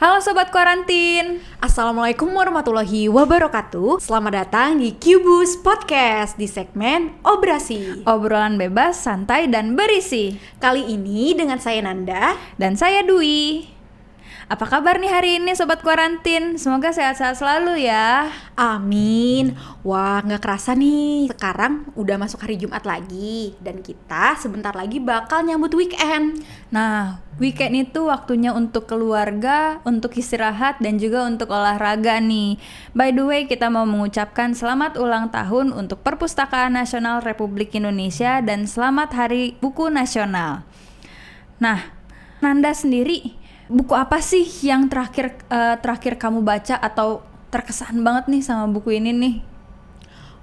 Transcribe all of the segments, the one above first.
Halo Sobat Kuarantin. Assalamualaikum warahmatullahi wabarakatuh. Selamat datang di Cubus Podcast di segmen Obrasi. Obrolan bebas, santai, dan berisi. Kali ini dengan saya Nanda. Dan saya Dwi. Apa kabar nih hari ini Sobat Kuarantin? Semoga sehat-sehat selalu ya. Amin. Wah, gak kerasa nih, sekarang udah masuk hari Jumat lagi. Dan kita sebentar lagi bakal nyambut weekend. Nah, weekend itu waktunya untuk keluarga, untuk istirahat, dan juga untuk olahraga nih. By the way, kita mau mengucapkan selamat ulang tahun untuk Perpustakaan Nasional Republik Indonesia dan selamat Hari Buku Nasional. Nah, Nanda sendiri, buku apa sih yang terakhir kamu baca atau terkesan banget nih sama buku ini nih?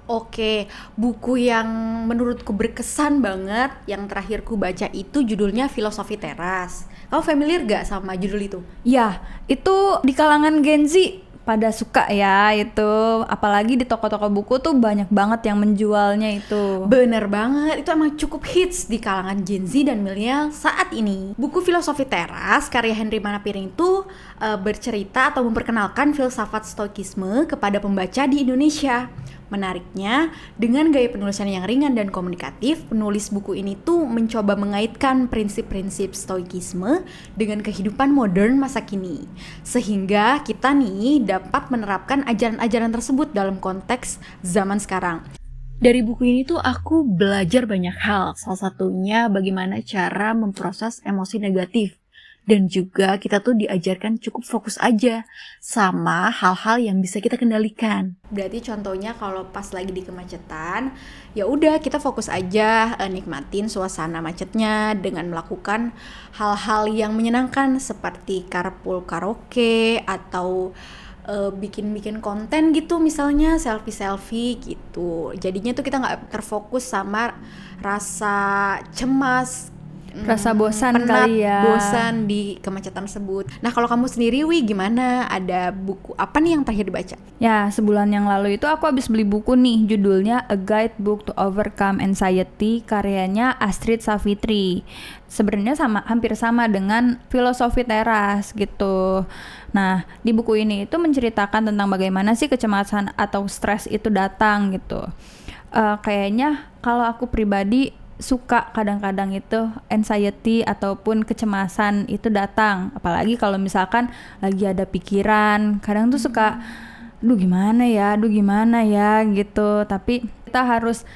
Oke, buku yang menurutku berkesan banget yang terakhir ku baca itu judulnya Filosofi Teras. Kamu familiar gak sama judul itu? Ya, itu di kalangan Gen Z pada suka ya itu, apalagi di toko-toko buku tuh banyak banget yang menjualnya itu. Bener banget, itu emang cukup hits di kalangan Gen Z dan milenial saat ini. Buku Filosofi Teras karya Henry Manapiring itu bercerita atau memperkenalkan filsafat stoikisme kepada pembaca di Indonesia. Menariknya, dengan gaya penulisan yang ringan dan komunikatif, penulis buku ini tuh mencoba mengaitkan prinsip-prinsip stoikisme dengan kehidupan modern masa kini. Sehingga kita nih dapat menerapkan ajaran-ajaran tersebut dalam konteks zaman sekarang. Dari buku ini tuh aku belajar banyak hal, salah satunya bagaimana cara memproses emosi negatif. Dan juga kita tuh diajarkan cukup fokus aja sama hal-hal yang bisa kita kendalikan. Berarti contohnya kalau pas lagi di kemacetan, ya udah kita fokus aja nikmatin suasana macetnya dengan melakukan hal-hal yang menyenangkan seperti carpool karaoke atau bikin konten gitu, misalnya selfie gitu. Jadinya tuh kita nggak terfokus sama rasa cemas, Rasa bosan penat, kali ya. bosan di kemacetan tersebut. Nah, kalau kamu sendiri, Wi, gimana? Ada buku apa nih yang terakhir dibaca? Ya, sebulan yang lalu itu aku habis beli buku nih, judulnya A Guidebook to Overcome Anxiety, karyanya Astrid Savitri. Sebenarnya hampir sama dengan Filosofi Teras gitu. Nah, di buku ini itu menceritakan tentang bagaimana sih kecemasan atau stres itu datang gitu. Kayaknya kalau aku pribadi suka kadang-kadang itu anxiety ataupun kecemasan itu datang, apalagi kalau misalkan lagi ada pikiran, kadang tuh suka aduh gimana ya gitu, tapi kita harus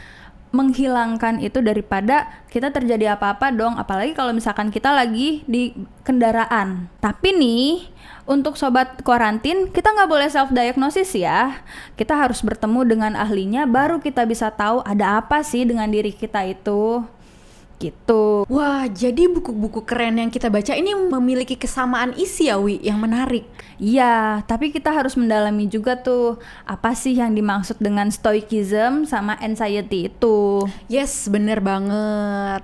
menghilangkan itu daripada kita terjadi apa-apa dong, apalagi kalau misalkan kita lagi di kendaraan. Tapi nih, untuk Sobat Kuarantin, kita nggak boleh self-diagnosis ya. Kita harus bertemu dengan ahlinya, baru kita bisa tahu ada apa sih dengan diri kita itu. Gitu. Wah, jadi buku-buku keren yang kita baca ini memiliki kesamaan isi ya, Wi, yang menarik. Iya, tapi kita harus mendalami juga tuh apa sih yang dimaksud dengan stoicism sama anxiety itu. Yes, bener banget.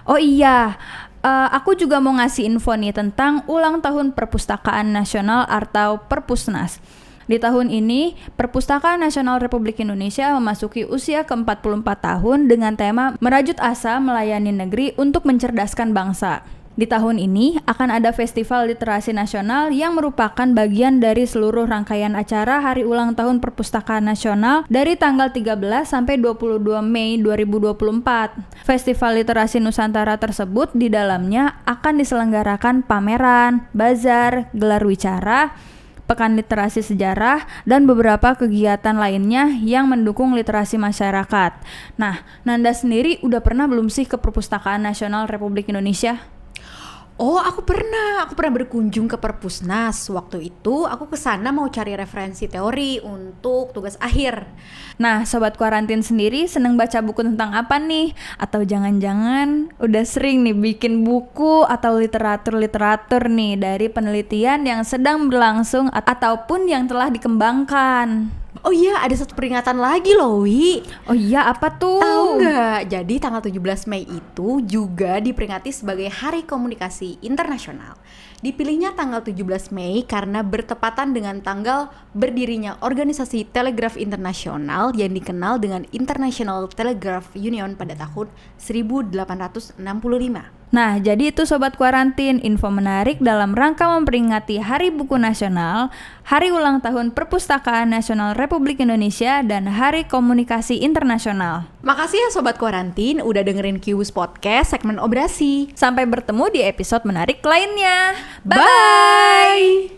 Oh iya, aku juga mau ngasih info nih tentang ulang tahun Perpustakaan Nasional atau Perpusnas. Di tahun ini, Perpustakaan Nasional Republik Indonesia memasuki usia ke-44 tahun dengan tema Merajut Asa Melayani Negeri untuk Mencerdaskan Bangsa. Di tahun ini akan ada Festival Literasi Nasional yang merupakan bagian dari seluruh rangkaian acara Hari Ulang Tahun Perpustakaan Nasional dari tanggal 13 sampai 22 Mei 2024. Festival Literasi Nusantara tersebut di dalamnya akan diselenggarakan pameran, bazar, gelar wicara, pekan literasi sejarah, dan beberapa kegiatan lainnya yang mendukung literasi masyarakat. Nah, Nanda sendiri udah pernah belum sih ke Perpustakaan Nasional Republik Indonesia? Oh, aku pernah berkunjung ke Perpusnas. Waktu itu aku kesana mau cari referensi teori untuk tugas akhir. Nah, Sobat Kuarantin sendiri seneng baca buku tentang apa nih? Atau jangan-jangan udah sering nih bikin buku atau literatur nih dari penelitian yang sedang berlangsung ataupun yang telah dikembangkan? Oh iya, ada satu peringatan lagi loh, Wi. Oh iya, apa tuh? Tahu nggak? Jadi tanggal 17 Mei itu juga diperingati sebagai Hari Komunikasi Internasional. Dipilihnya tanggal 17 Mei karena bertepatan dengan tanggal berdirinya Organisasi Telegraf Internasional yang dikenal dengan International Telegraph Union pada tahun 1865. Nah, jadi itu Sobat Kuarantin, info menarik dalam rangka memperingati Hari Buku Nasional, Hari Ulang Tahun Perpustakaan Nasional Republik Indonesia, dan Hari Komunikasi Internasional. Makasih ya Sobat Kuarantin udah dengerin Kiwus Podcast segmen obrasi. Sampai bertemu di episode menarik lainnya. Bye!